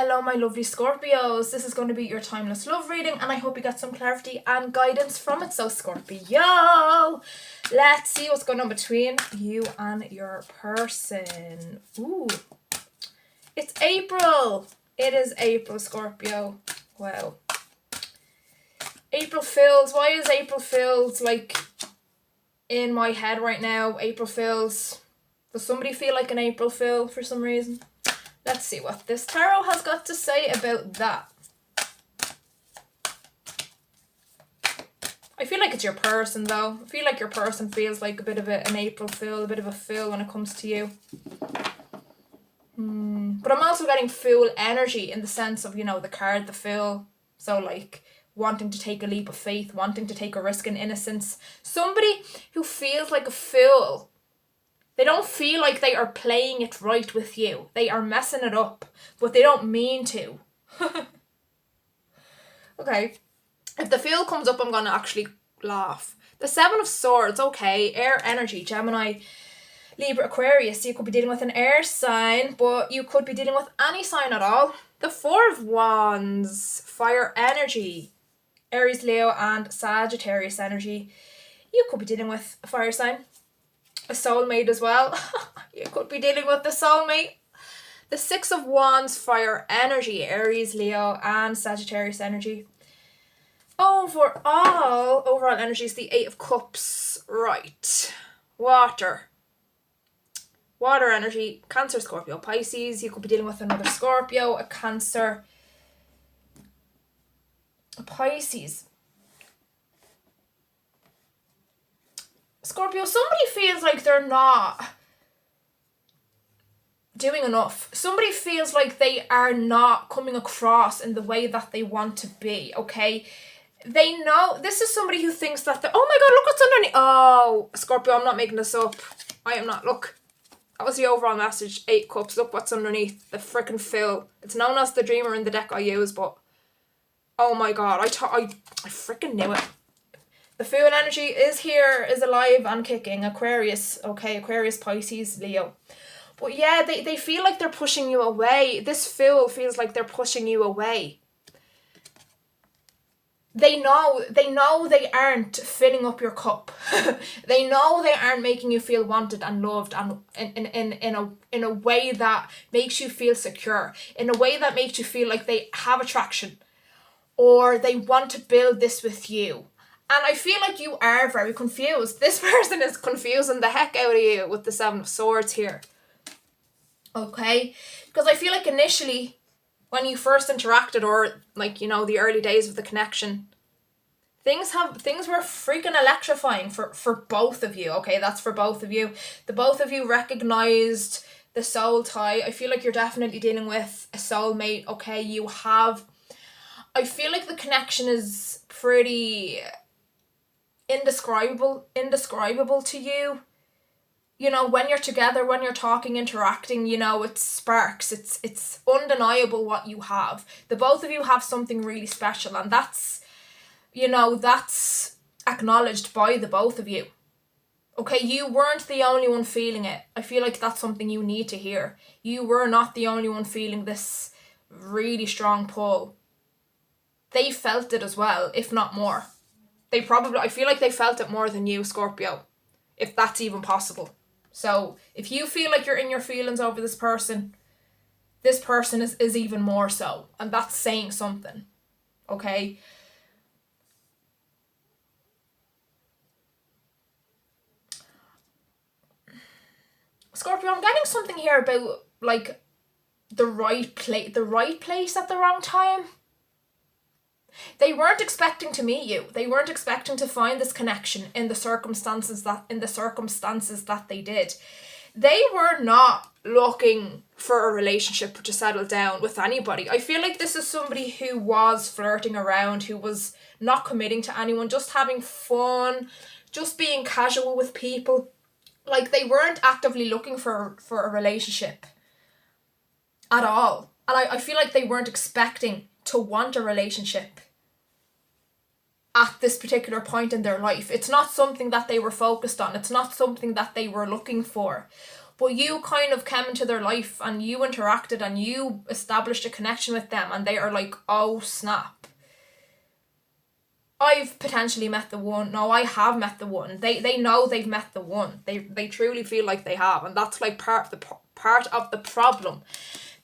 Hello my lovely Scorpios, this is going to be your timeless love reading and I hope you got some clarity and guidance from it. So Scorpio, let's see what's going on between you and your person. Ooh, it's April. It is April, Scorpio. Wow. April Fools. Why is April Fools like in my head right now? April Fools. Does somebody feel like an April Fool for some reason? Let's see what this tarot has got to say about that. I feel like it's your person though. I feel like your person feels like a bit of an April Fool, a bit of a fool when it comes to you. But I'm also getting fool energy in the sense of, you know, the card, the fool. So like wanting to take a leap of faith, wanting to take a risk in innocence. Somebody who feels like a fool. They don't feel like they are playing it right with you. They are messing it up, but they don't mean to. Okay. If the fool comes up, I'm going to actually laugh. The Seven of Swords, okay. Air energy, Gemini, Libra, Aquarius. You could be dealing with an air sign, but you could be dealing with any sign at all. The Four of Wands, fire energy, Aries, Leo, and Sagittarius energy. You could be dealing with a fire sign. A soulmate as well. You could be dealing with the soulmate. The Six of Wands, fire energy, Aries, Leo, and Sagittarius energy. Overall energy is the Eight of Cups. Right. Water energy, Cancer, Scorpio, Pisces. You could be dealing with another Scorpio, a Cancer, a Pisces. Scorpio, somebody feels like they're not doing enough. Somebody feels like they are not coming across in the way that they want to be, okay? They know, this is somebody who thinks that, oh my god, look what's underneath. Oh, Scorpio, I'm not making this up. I am not. Look, that was the overall message. 8 Cups, look what's underneath. The frickin' fill. It's known as the Dreamer in the deck I use, but oh my god, I frickin' knew it. The Fool energy is here, is alive and kicking. Aquarius, okay, Aquarius, Pisces, Leo. But yeah, they feel like they're pushing you away. This Fool feels like they're pushing you away. They know they aren't filling up your cup. They know they aren't making you feel wanted and loved and in a way that makes you feel secure. In a way that makes you feel like they have attraction. Or they want to build this with you. And I feel like you are very confused. This person is confusing the heck out of you with the Seven of Swords here. Okay? Because I feel like initially, when you first interacted or, like, you know, the early days of the connection, things were freaking electrifying for both of you. Okay? That's for both of you. The both of you recognized the soul tie. I feel like you're definitely dealing with a soulmate. Okay? I feel like the connection is pretty indescribable to you. You know, when you're together, when you're talking, interacting, you know, it sparks. It's undeniable what you have. The both of you have something really special, and that's, you know, that's acknowledged by the both of you. Okay, you weren't the only one feeling it. I feel like that's something you need to hear. You were not the only one feeling this really strong pull. They felt it as well, if not more. I feel like they felt it more than you, Scorpio, if that's even possible. So if you feel like you're in your feelings over this person is even more so. And that's saying something. Okay? Scorpio, I'm getting something here about like the right place at the wrong time. They weren't expecting to meet you. They weren't expecting to find this connection in the circumstances that they did. They were not looking for a relationship to settle down with anybody. I feel like this is somebody who was flirting around, who was not committing to anyone, just having fun, just being casual with people. Like, they weren't actively looking for a relationship at all. And I feel like they weren't expecting to want a relationship at this particular point in their life. It's not something that they were focused on. It's not something that they were looking for. But you kind of came into their life and you interacted and you established a connection with them, and they are like, oh snap, I've potentially met the one. No, I have met the one. They know they've met the one. They truly feel like they have, and that's like part of the problem,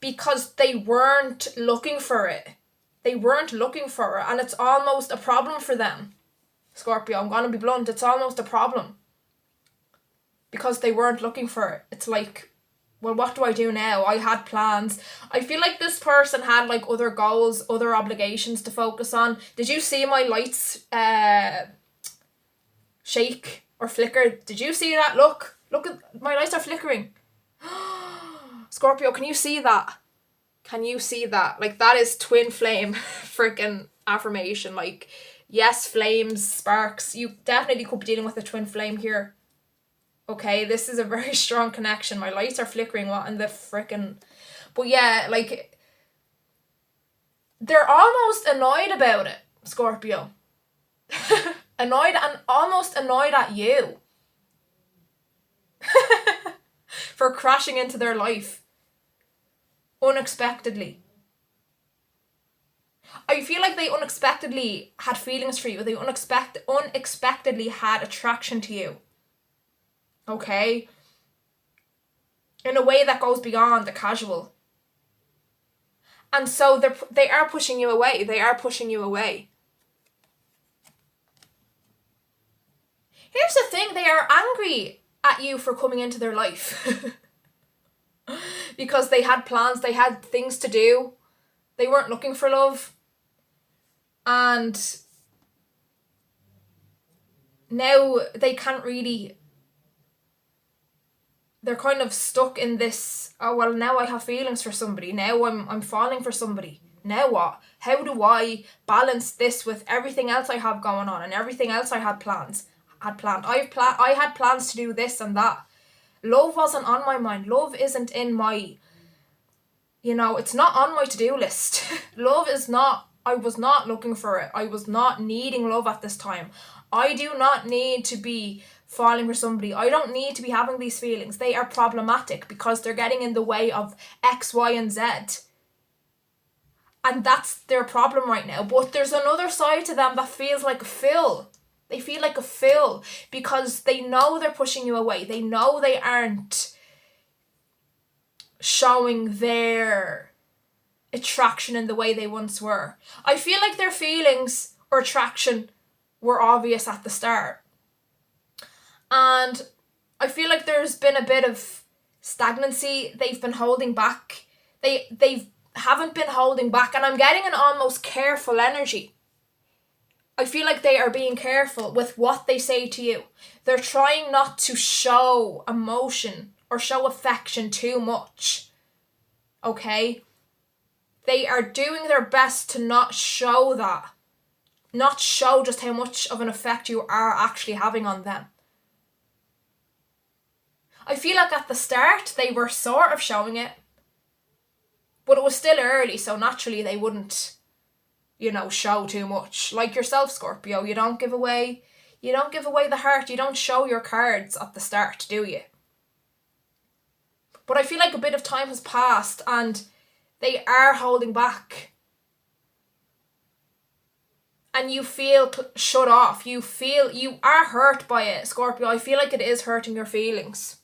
because they weren't looking for it. They weren't looking for it, and it's almost a problem for them. Scorpio, I'm gonna be blunt. It's almost a problem because they weren't looking for it. It's like, well, what do I do now? I had plans. I feel like this person had like other goals, other obligations to focus on. Did you see my lights shake or flicker? Did you see that? Look at my lights are flickering. Scorpio, can you see that? Can you see that? Like, that is twin flame freaking affirmation. Like, yes, flames, sparks. You definitely could be dealing with a twin flame here. Okay, this is a very strong connection. My lights are flickering. What in the frickin'... But yeah, like, they're almost annoyed about it, Scorpio. Annoyed, and almost annoyed at you. For crashing into their life. Unexpectedly. I feel like they unexpectedly had feelings for you. They unexpectedly had attraction to you. Okay? In a way that goes beyond the casual. And so they are pushing you away. They are pushing you away. Here's the thing. They are angry at you for coming into their life. Because they had plans. They had things to do. They weren't looking for love. And now they can't really... They're kind of stuck in this, oh, well, now I have feelings for somebody. Now I'm falling for somebody. Now what? How do I balance this with everything else I have going on and everything else I had planned? I had plans to do this and that. Love wasn't on my mind. Love isn't in my, it's not on my to-do list. Love is not, I was not looking for it. I was not needing love at this time. I do not need to be falling for somebody. I don't need to be having these feelings. They are problematic because they're getting in the way of X, Y, and Z. And that's their problem right now. But there's another side to them that feels like a fill. They feel like a fill because they know they're pushing you away. They know they aren't showing their attraction in the way they once were. I feel like their feelings or attraction were obvious at the start. And I feel like there's been a bit of stagnancy. They've been holding back. They haven't been holding back. And I'm getting an almost careful energy. I feel like they are being careful with what they say to you. They're trying not to show emotion or show affection too much. Okay? They are doing their best to not show that. Not show just how much of an effect you are actually having on them. I feel like at the start they were sort of showing it, but it was still early, so naturally they wouldn't, show too much. Like yourself, Scorpio, you don't give away the heart, you don't show your cards at the start, do you? But I feel like a bit of time has passed and they are holding back. And you feel shut off. You are hurt by it, Scorpio. I feel like it is hurting your feelings.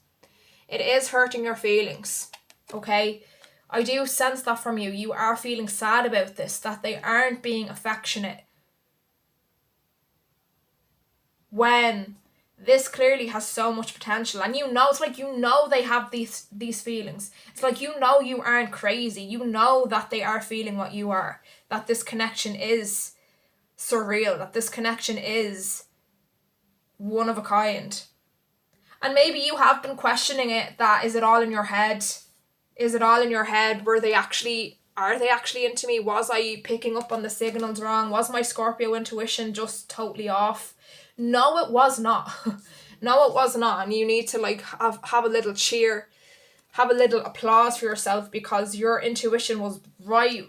It is hurting your feelings, okay? I do sense that from you. You are feeling sad about this, that they aren't being affectionate. When this clearly has so much potential. And it's like they have these feelings. It's like you aren't crazy. You know that they are feeling what you are. That this connection is surreal. That this connection is one of a kind. And maybe you have been questioning it, that is it all in your head? Is it all in your head? Are they actually into me? Was I picking up on the signals wrong? Was my Scorpio intuition just totally off? No, it was not. No, it was not. And you need to have a little cheer, have a little applause for yourself because your intuition was right,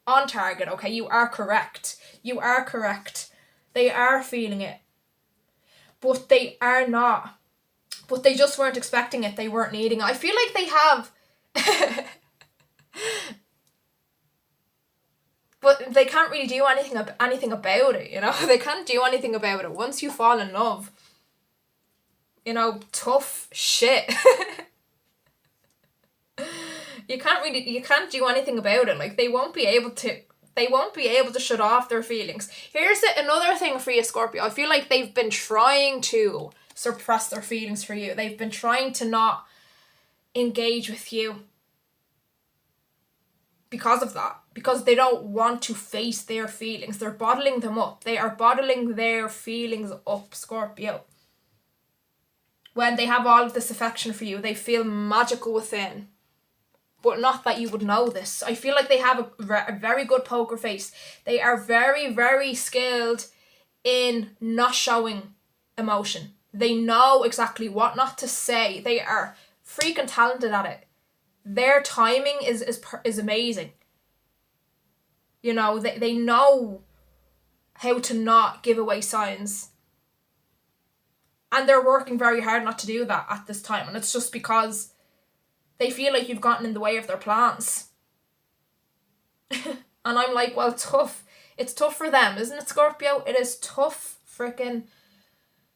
on target, okay? You are correct. You are correct. They are feeling it. But they are not but they just weren't expecting it. They weren't needing it. I feel like they have, but they can't really do anything about it, you know? They can't do anything about it. Once you fall in love, you know, tough shit. You can't do anything about it. Like, they won't be able to shut off their feelings. Here's another thing for you, Scorpio. I feel like they've been trying to suppress their feelings for you. They've been trying to not engage with you because of that. Because they don't want to face their feelings. They're bottling them up. They are bottling their feelings up, Scorpio. When they have all of this affection for you, they feel magical within. But not that you would know this. I feel like they have a very good poker face. They are very, very skilled in not showing emotion. They know exactly what not to say. They are freaking talented at it. Their timing is amazing. You know, they know how to not give away signs. And they're working very hard not to do that at this time. And it's just because they feel like you've gotten in the way of their plans. And I'm like, well, tough. It's tough for them, isn't it, Scorpio? It is tough freaking.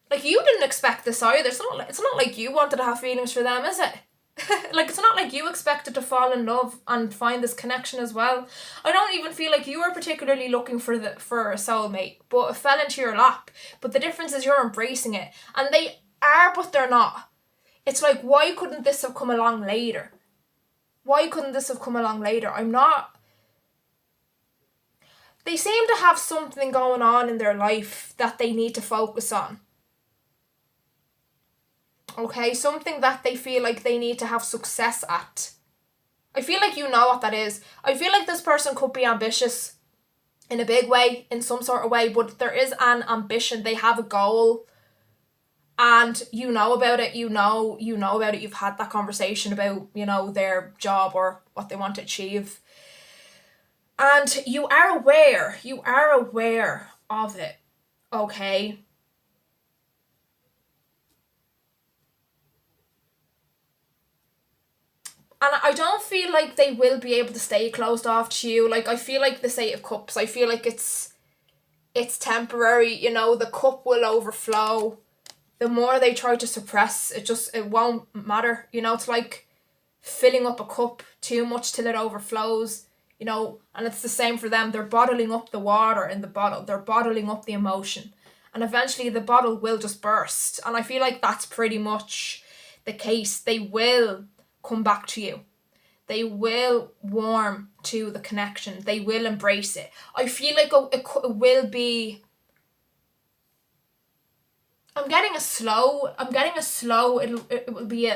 Like, you didn't expect this either. It's not like you wanted to have feelings for them, is it? Like, it's not like you expected to fall in love and find this connection as well. I don't even feel like you were particularly looking for a soulmate, but it fell into your lap. But the difference is you're embracing it. And they are, but they're not. It's like, why couldn't this have come along later? Why couldn't this have come along later? I'm not. They seem to have something going on in their life that they need to focus on. Okay, something that they feel like they need to have success at. I feel like you know what that is. I feel like this person could be ambitious in a big way, in some sort of way, but there is an ambition. They have a goal. And you know about it, you know about it, you've had that conversation about, you know, their job or what they want to achieve. And you are aware of it, okay? And I don't feel like they will be able to stay closed off to you. Like, I feel like the Eight of Cups, I feel like it's temporary, you know, the cup will overflow. The more they try to suppress, it won't matter. You know, it's like filling up a cup too much till it overflows, you know, and it's the same for them. They're bottling up the water in the bottle. They're bottling up the emotion. And eventually the bottle will just burst. And I feel like that's pretty much the case. They will come back to you. They will warm to the connection. They will embrace it. I feel like it will be... I'm getting a slow, it will be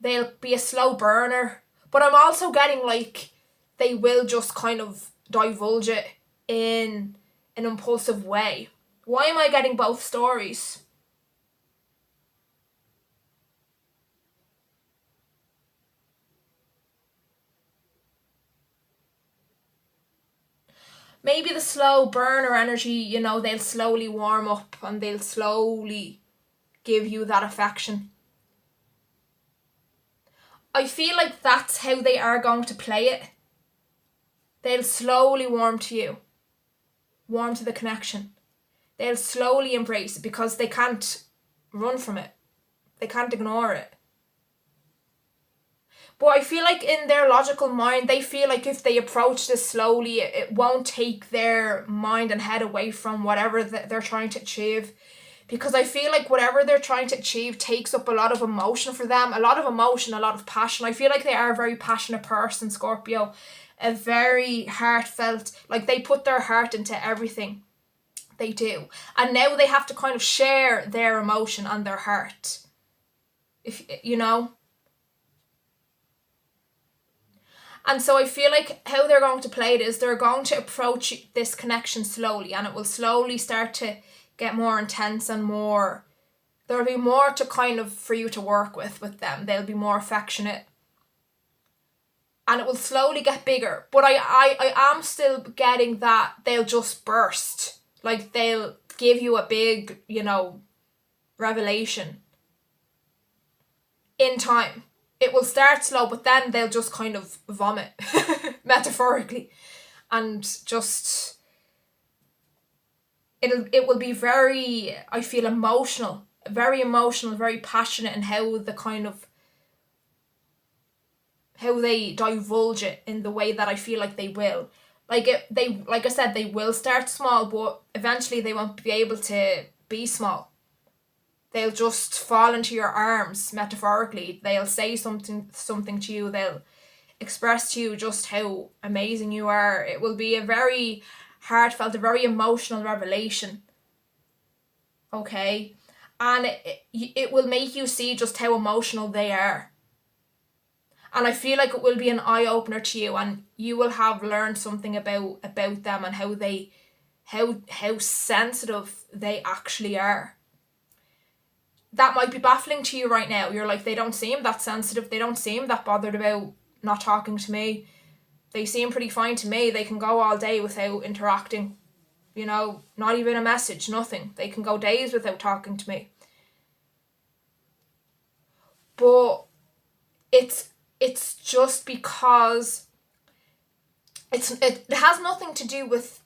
they'll be a slow burner. But I'm also getting like, they will just kind of divulge it in an impulsive way. Why am I getting both stories? Maybe the slow burner energy, you know, they'll slowly warm up and they'll slowly give you that affection. I feel like that's how they are going to play it. They'll slowly warm to you. Warm to the connection. They'll slowly embrace it because they can't run from it. They can't ignore it. But I feel like in their logical mind, they feel like if they approach this slowly, it won't take their mind and head away from whatever they're trying to achieve. Because I feel like whatever they're trying to achieve takes up a lot of emotion for them. A lot of emotion, a lot of passion. I feel like they are a very passionate person, Scorpio. A very heartfelt, like they put their heart into everything they do. And now they have to kind of share their emotion and their heart. If you know... And so I feel like how they're going to play it is they're going to approach this connection slowly, and it will slowly start to get more intense and more... There'll be more to kind of for you to work with them. They'll be more affectionate. And it will slowly get bigger. But I am still getting that they'll just burst. Like they'll give you a big, you know, revelation. in time. It will start slow, but then they'll just kind of vomit, metaphorically, and just it will be very, I feel, emotional, very passionate in how they divulge it in the way that I feel like they will. Like I said, they will start small, but eventually they won't be able to be small. They'll just fall into your arms, metaphorically. They'll say something to you. They'll express to you just how amazing you are. It will be a very heartfelt, a very emotional revelation. Okay? And it will make you see just how emotional they are. And I feel like it will be an eye-opener to you, and you will have learned something about them and how sensitive they actually are. That might be baffling to you right now. You're like, they don't seem that sensitive. They don't seem that bothered about not talking to me. They seem pretty fine to me. They can go all day without interacting. You know, not even a message, nothing. They can go days without talking to me. But it's just because it has nothing to do with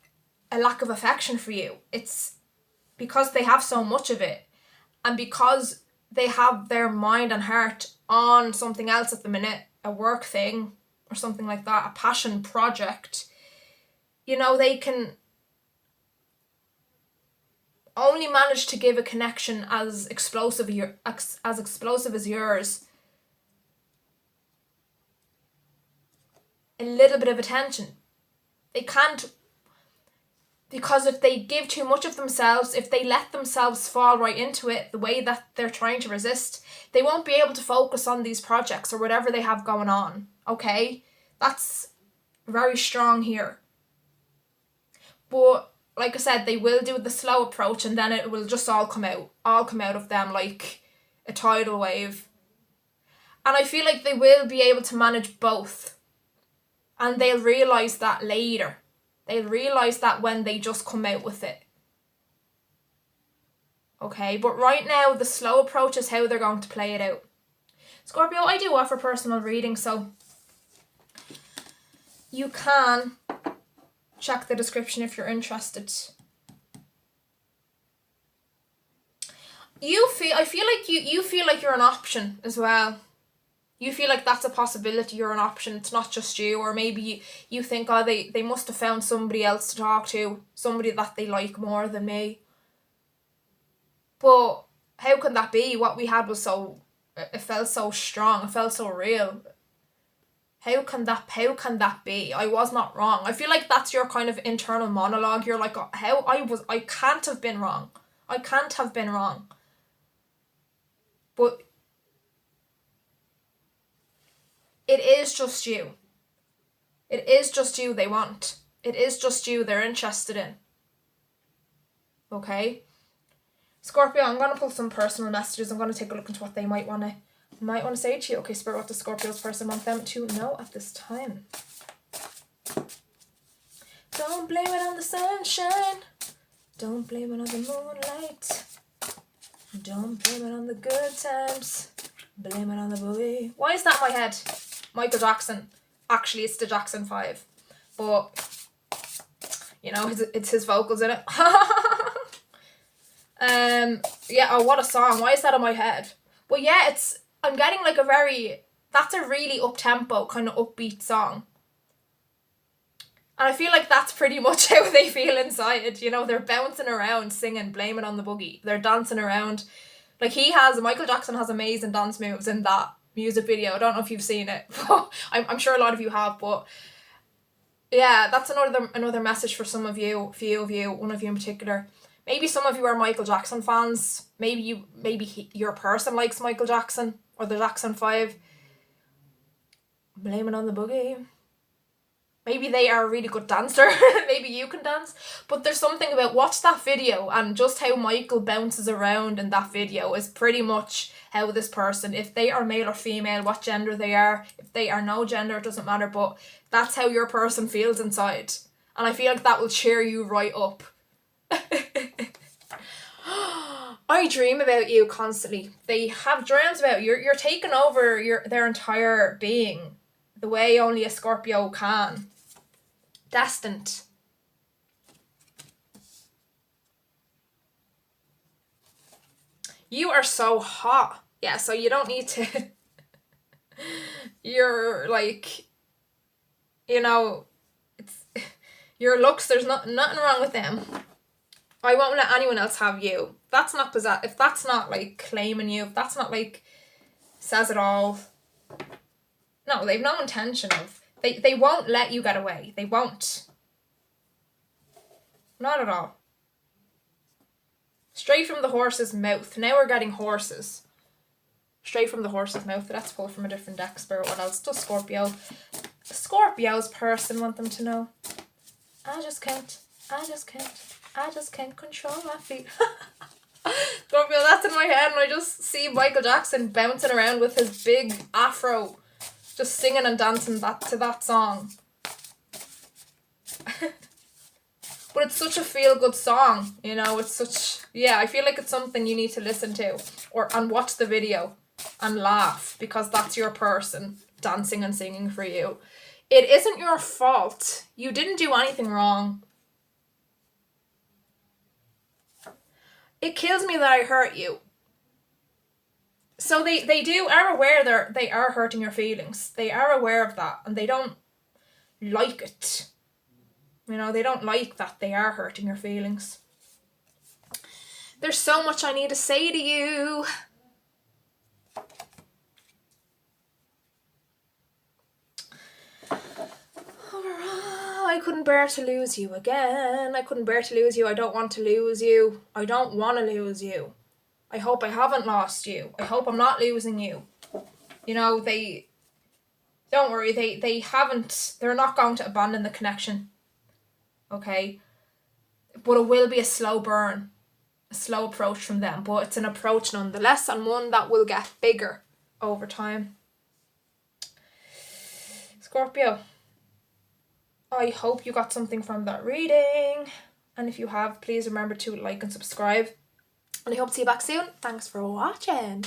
a lack of affection for you. It's because they have so much of it. And because they have their mind and heart on something else at the minute, a work thing or something like that, a passion project, you know, they can only manage to give a connection as explosive as yours a little bit of attention. They can't, because if they give too much of themselves, if they let themselves fall right into it the way that they're trying to resist, they won't be able to focus on these projects or whatever they have going on. Okay? That's very strong here. But like I said, they will do the slow approach, and then it will just all come out of them like a tidal wave. And I feel like they will be able to manage both. And they'll realise that later. They'll realise that when they just come out with it. Okay, but right now, the slow approach is how they're going to play it out. Scorpio, I do offer personal readings, so you can check the description if you're interested. I feel like you feel like you're an option as well. You feel like that's a possibility, you're an option, it's not just you. Or maybe you think, oh, they must have found somebody else to talk to, somebody that they like more than me. But how can that be? What we had was it felt so strong, it felt so real. How can that be? I was not wrong. I feel like that's your kind of internal monologue. You're like, I can't have been wrong. I can't have been wrong. But it is just you. It is just you they want. It is just you they're interested in. Okay? Scorpio, I'm going to pull some personal messages. I'm going to take a look into what they might want to say to you. Okay, Spirit, what does Scorpio's person want them to know at this time? Don't blame it on the sunshine. Don't blame it on the moonlight. Don't blame it on the good times. Blame it on the boogie. Why is that in my head? Michael Jackson. Actually, it's the Jackson 5. But, you know, it's his vocals in it. Yeah, oh, what a song. Why is that in my head? Well, yeah, I'm getting like that's a really up-tempo, kind of upbeat song. And I feel like that's pretty much how they feel inside. You know, they're bouncing around singing Blame It on the Boogie. They're dancing around. Like Michael Jackson has amazing dance moves in that music video. I don't know if you've seen it. I'm sure a lot of you have, but yeah, that's another message for some of you, a few of you, one of you in particular. Maybe some of you are Michael Jackson fans. Maybe your person likes Michael Jackson or the Jackson 5. Blame it on the boogie. Maybe they are a really good dancer. Maybe you can dance. But there's something about, watch that video, and just how Michael bounces around in that video is pretty much how this person, if they are male or female, what gender they are, if they are no gender, it doesn't matter, but that's how your person feels inside. And I feel like that will cheer you right up. I dream about you constantly. They have dreams about you. You're taking over their entire being the way only a Scorpio can. Destined. You are so hot. Yeah, so you don't need to... You're like... You know... It's your looks, there's nothing wrong with them. I won't let anyone else have you. That's not possess. If that's not like claiming you, if that's not like says it all. No, they've no intention of. They won't let you get away. They won't. Not at all. Straight from the horse's mouth. Now we're getting horses. Straight from the horse's mouth. Let's pull from a different deck, Spirit. What else does Scorpio? Scorpio's person want them to know. I just can't control my feet. Scorpio, that's in my head, and I just see Michael Jackson bouncing around with his big afro, just singing and dancing to that song. But it's such a feel-good song, you know, it's such... Yeah, I feel like it's something you need to listen to and watch the video and laugh, because that's your person dancing and singing for you. It isn't your fault. You didn't do anything wrong. It kills me that I hurt you. So they are aware they are hurting your feelings. They are aware of that, and they don't like it. You know, they don't like that they are hurting your feelings. There's so much I need to say to you. I couldn't bear to lose you again. I couldn't bear to lose you. I don't want to lose you. I don't want to lose you. I hope I haven't lost you. I hope I'm not losing you. You know, don't worry, they're not going to abandon the connection. Okay? But it will be a slow burn. A slow approach from them. But it's an approach nonetheless, and one that will get bigger over time. Scorpio, I hope you got something from that reading. And if you have, please remember to like and subscribe. And I hope to see you back soon. Thanks for watching.